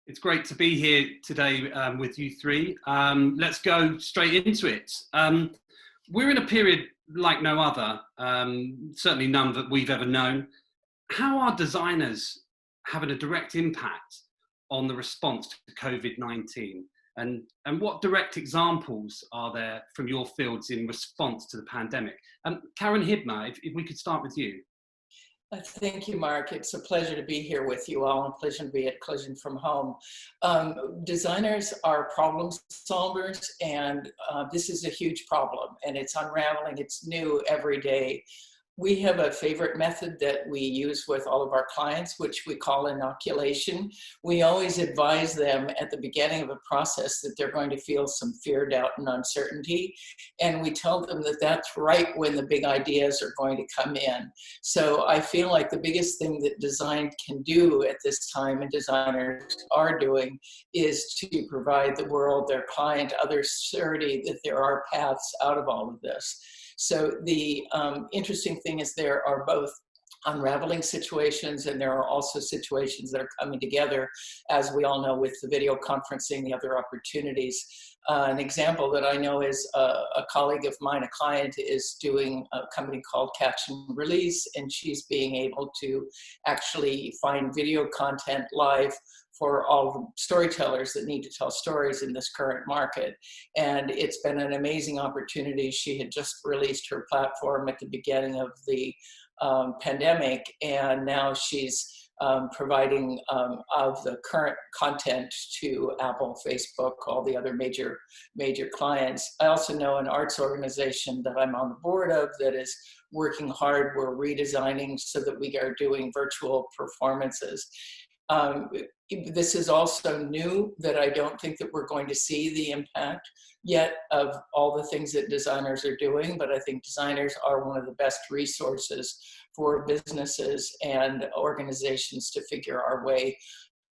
It's great to be here today with you three. Let's go straight into it. We're in a period like no other, certainly none that we've ever known. How are designers having a direct impact on the response to COVID-19? And what direct examples are there from your fields in response to the pandemic? Karen Hibner, if we could start with you. Thank you, Mark. It's a pleasure to be here with you all, and a pleasure to be at Collision from Home. Designers are problem solvers, and this is a huge problem, and it's unraveling. It's new every day. We have a favorite method that we use with all of our clients, which we call inoculation. We always advise them at the beginning of a process that they're going to feel some fear, doubt, and uncertainty. And we tell them that that's right when the big ideas are going to come in. So I feel like the biggest thing that design can do at this time, and designers are doing, is to provide the world, their client, others surety that there are paths out of all of this. So the interesting thing is there are both unraveling situations, and there are also situations that are coming together, as we all know, with the video conferencing, the other opportunities. An example that I know is a colleague of mine, a client, is doing a company called Catch and Release, and she's being able to actually find video content live for all the storytellers that need to tell stories in this current market. And it's been an amazing opportunity. She had just released her platform at the beginning of the pandemic, and now she's providing of the current content to Apple, Facebook, all the other major clients. I also know an arts organization that I'm on the board of that is working hard. We're redesigning so that we are doing virtual performances. This is also new, that I don't think that we're going to see the impact yet of all the things that designers are doing, but I think designers are one of the best resources for businesses and organizations to figure our way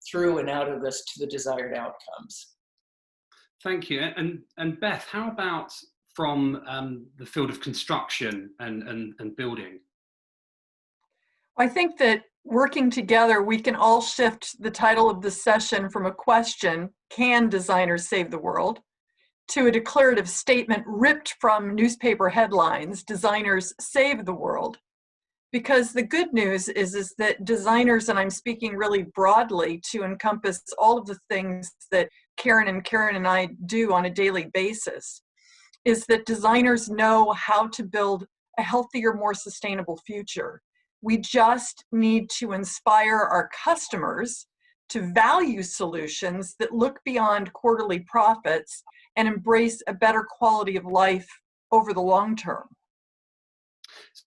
through and out of this to the desired outcomes. Thank you. And Beth, how about from the field of construction and building? I think that working together, we can all shift the title of the session from a question, can designers save the world, to a declarative statement ripped from newspaper headlines, designers save the world. Because the good news is that designers, and I'm speaking really broadly to encompass all of the things that Karen and I do on a daily basis, is that designers know how to build a healthier, more sustainable future. We just need to inspire our customers to value solutions that look beyond quarterly profits and embrace a better quality of life over the long term.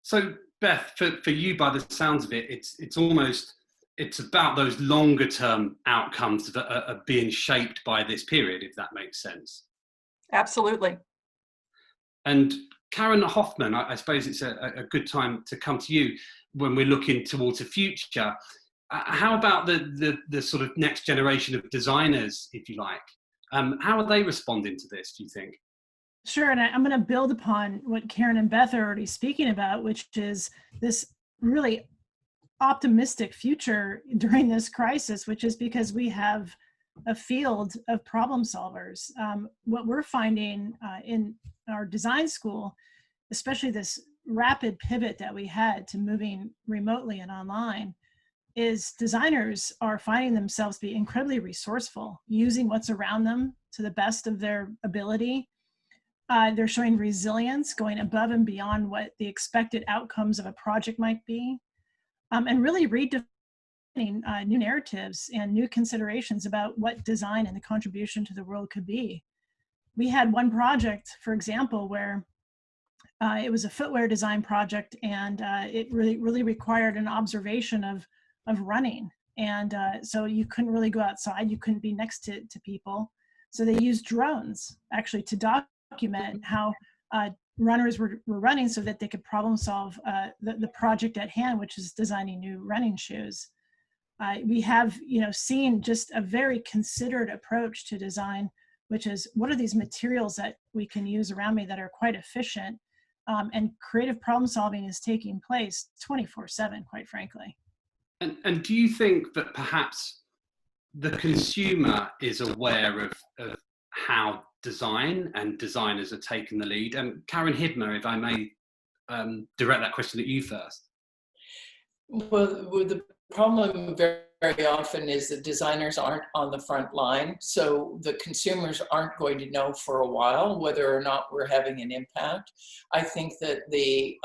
So Beth, for you, by the sounds of it, it's about those longer term outcomes that are being shaped by this period, if that makes sense. Absolutely. And Karen Hoffman, I suppose it's a good time to come to you when we're looking towards the future. How about the sort of next generation of designers, if you like? How are they responding to this, do you think? Sure, and I'm going to build upon what Karen and Beth are already speaking about, which is this really optimistic future during this crisis, which is because we have a field of problem solvers. What we're finding in our design school, especially this rapid pivot that we had to moving remotely and online, is designers are finding themselves be incredibly resourceful, using what's around them to the best of their ability. They're showing resilience, going above and beyond what the expected outcomes of a project might be, and really redefining new narratives and new considerations about what design and the contribution to the world could be. We had one project, for example, where it was a footwear design project, and it really required an observation of running. And so you couldn't really go outside, you couldn't be next to people. So they used drones actually to document how runners were running so that they could problem solve the project at hand, which is designing new running shoes. We have seen just a very considered approach to design, which is what are these materials that we can use around me that are quite efficient, and creative problem solving is taking place 24/7, quite frankly. And do you think that perhaps the consumer is aware of how design and designers are taking the lead. And Karen Hidmer, if I may direct that question at you first. Well, the problem very often is that designers aren't on the front line, so the consumers aren't going to know for a while whether or not we're having an impact. I think that the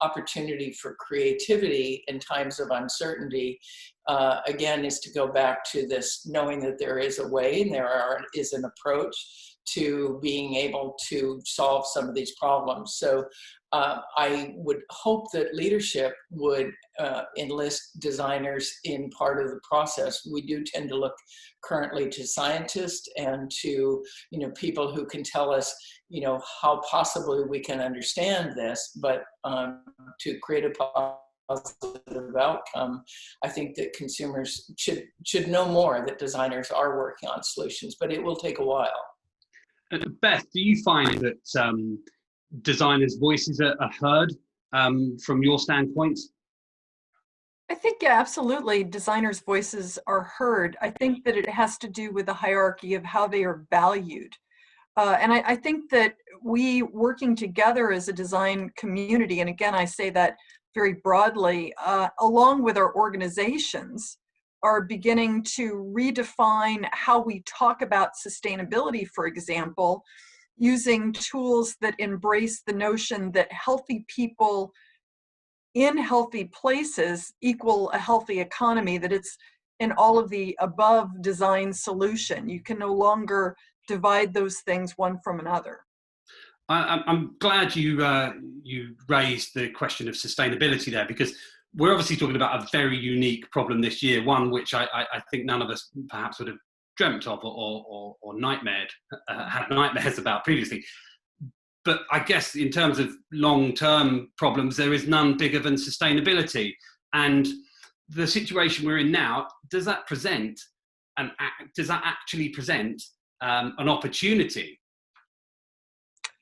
opportunity for creativity in times of uncertainty, again, is to go back to this knowing that there is a way and is an approach to being able to solve some of these problems. So I would hope that leadership would enlist designers in part of the process. We do tend to look currently to scientists and to, people who can tell us, how possibly we can understand this, but to create a positive outcome, I think that consumers should know more that designers are working on solutions, but it will take a while. Beth, do you find that designers' voices are heard from your standpoint? I think, yeah, absolutely, designers' voices are heard. I think that it has to do with the hierarchy of how they are valued. And I think that we working together as a design community, and again, I say that very broadly, along with our organizations, are beginning to redefine how we talk about sustainability, for example, using tools that embrace the notion that healthy people in healthy places equal a healthy economy, that it's an all of the above design solution. You can no longer divide those things one from another. I'm glad you raised the question of sustainability there, because we're obviously talking about a very unique problem this year, one which I think none of us perhaps would have dreamt of or had nightmares about previously. But I guess in terms of long-term problems, there is none bigger than sustainability. And the situation we're in now, does that actually present an opportunity?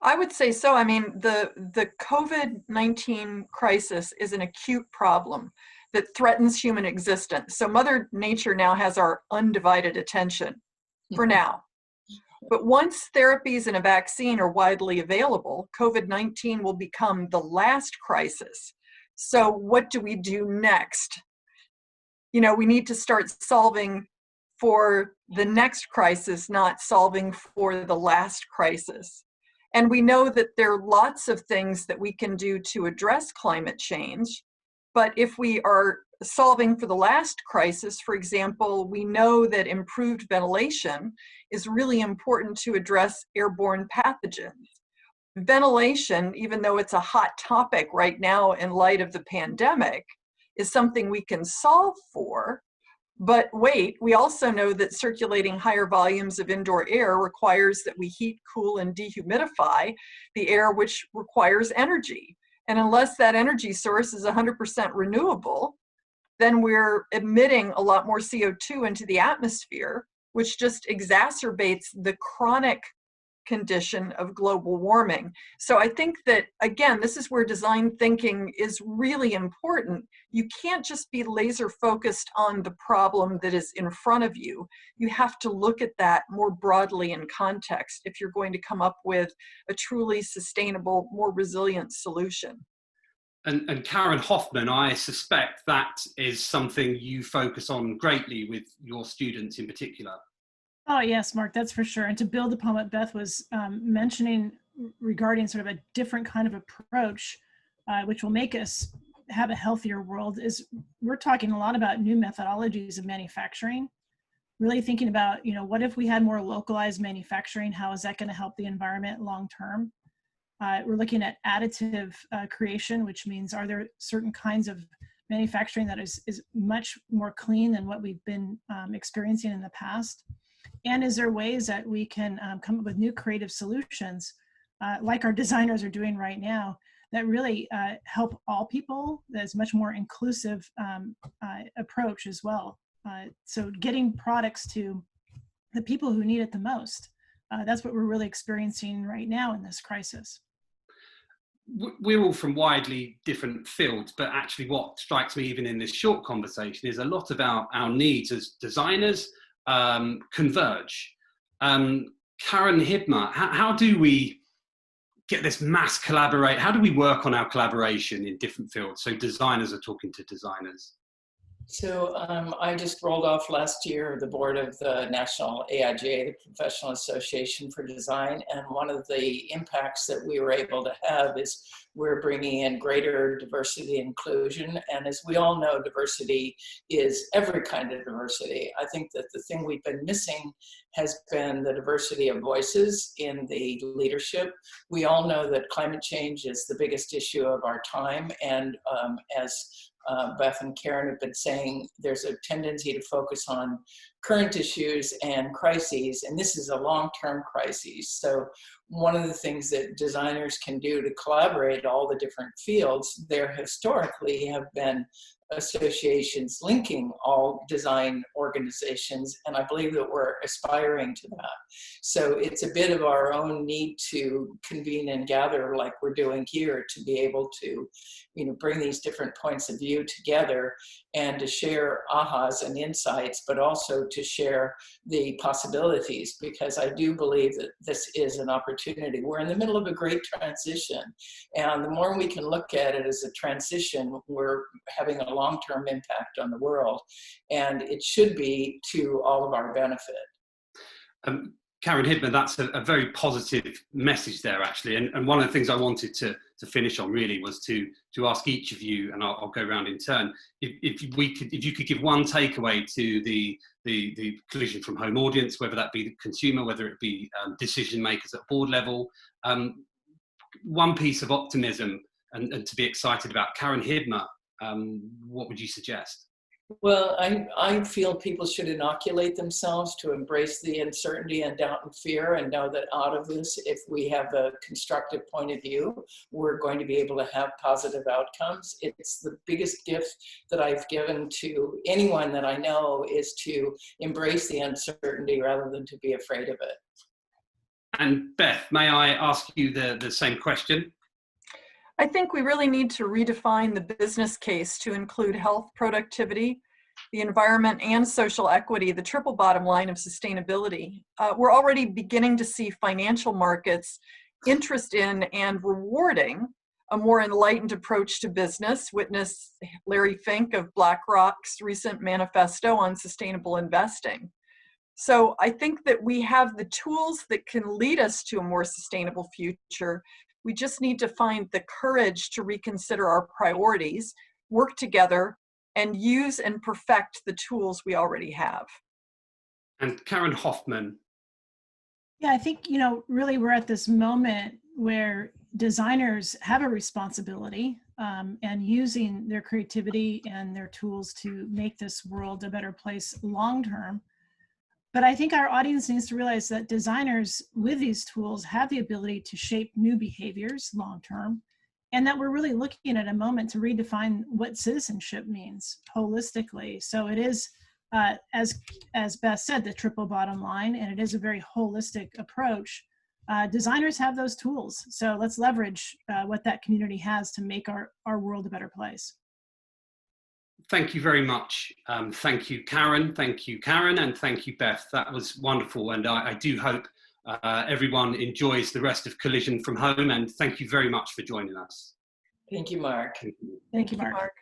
I would say so. I mean, the COVID-19 crisis is an acute problem that threatens human existence. So Mother Nature now has our undivided attention for now. But once therapies and a vaccine are widely available, COVID-19 will become the last crisis. So what do we do next? We need to start solving for the next crisis, not solving for the last crisis. And we know that there are lots of things that we can do to address climate change. But if we are solving for the last crisis, for example, we know that improved ventilation is really important to address airborne pathogens. Ventilation, even though it's a hot topic right now in light of the pandemic, is something we can solve for. But wait, we also know that circulating higher volumes of indoor air requires that we heat, cool, and dehumidify the air, which requires energy. And unless that energy source is 100% renewable, then we're emitting a lot more CO2 into the atmosphere, which just exacerbates the chronic condition of global warming. So I think that, again, this is where design thinking is really important. You can't just be laser focused on the problem that is in front of you. You have to look at that more broadly in context if you're going to come up with a truly sustainable, more resilient solution. And Karen Hoffman, I suspect that is something you focus on greatly with your students in particular. Oh, yes, Mark, that's for sure. And to build upon what Beth was mentioning regarding sort of a different kind of approach, which will make us have a healthier world, is we're talking a lot about new methodologies of manufacturing, really thinking about, what if we had more localized manufacturing? How is that going to help the environment long term? We're looking at additive creation, which means are there certain kinds of manufacturing that is much more clean than what we've been experiencing in the past? And is there ways that we can come up with new creative solutions, like our designers are doing right now, that really help all people? That's much more inclusive approach as well. So getting products to the people who need it the most. That's what we're really experiencing right now in this crisis. We're all from widely different fields, but actually what strikes me even in this short conversation is a lot of our needs as designers converge. Karen Hibmer, how do we get this mass collaborate? How do we work on our collaboration in different fields? So designers are talking to designers. So I just rolled off last year the board of the National AIGA, the Professional Association for Design, and one of the impacts that we were able to have is we're bringing in greater diversity and inclusion. And as we all know, diversity is every kind of diversity. I think that the thing we've been missing has been the diversity of voices in the leadership. We all know that climate change is the biggest issue of our time, and as Beth and Karen have been saying, there's a tendency to focus on current issues and crises, and this is a long-term crisis. So one of the things that designers can do to collaborate all the different fields, there historically have been associations linking all design organizations, and I believe that we're aspiring to that. So it's a bit of our own need to convene and gather like we're doing here to be able to, bring these different points of view together and to share ahas and insights, but also to share the possibilities, because I do believe that this is an opportunity. We're in the middle of a great transition, and the more we can look at it as a transition, we're having a long-term impact on the world, and it should be to all of our benefit. Karen Hibner, that's a very positive message there, actually. And one of the things I wanted to finish on really was to ask each of you, and I'll go around in turn, if you could give one takeaway to the Collision from Home audience, whether that be the consumer, whether it be decision makers at board level, one piece of optimism and to be excited about. Karen Hibner, what would you suggest? Well, I feel people should inoculate themselves to embrace the uncertainty and doubt and fear, and know that out of this, if we have a constructive point of view, we're going to be able to have positive outcomes. It's the biggest gift that I've given to anyone that I know, is to embrace the uncertainty rather than to be afraid of it. And Beth, may I ask you the same question? I think we really need to redefine the business case to include health, productivity, the environment, and social equity, the triple bottom line of sustainability. We're already beginning to see financial markets interest in and rewarding a more enlightened approach to business. Witness Larry Fink of BlackRock's recent manifesto on sustainable investing. So I think that we have the tools that can lead us to a more sustainable future. We just need to find the courage to reconsider our priorities, work together, and use and perfect the tools we already have. And Karen Hoffman. Yeah, I think, really we're at this moment where designers have a responsibility and using their creativity and their tools to make this world a better place long term. But I think our audience needs to realize that designers with these tools have the ability to shape new behaviors long-term, and that we're really looking at a moment to redefine what citizenship means holistically. So it is, as Beth said, the triple bottom line, and it is a very holistic approach. Designers have those tools. So let's leverage what that community has to make our world a better place. Thank you very much. Thank you, Karen. Thank you, Karen. And thank you, Beth. That was wonderful. And I do hope everyone enjoys the rest of Collision from Home. And thank you very much for joining us. Thank you, Mark. Thank you, Mark.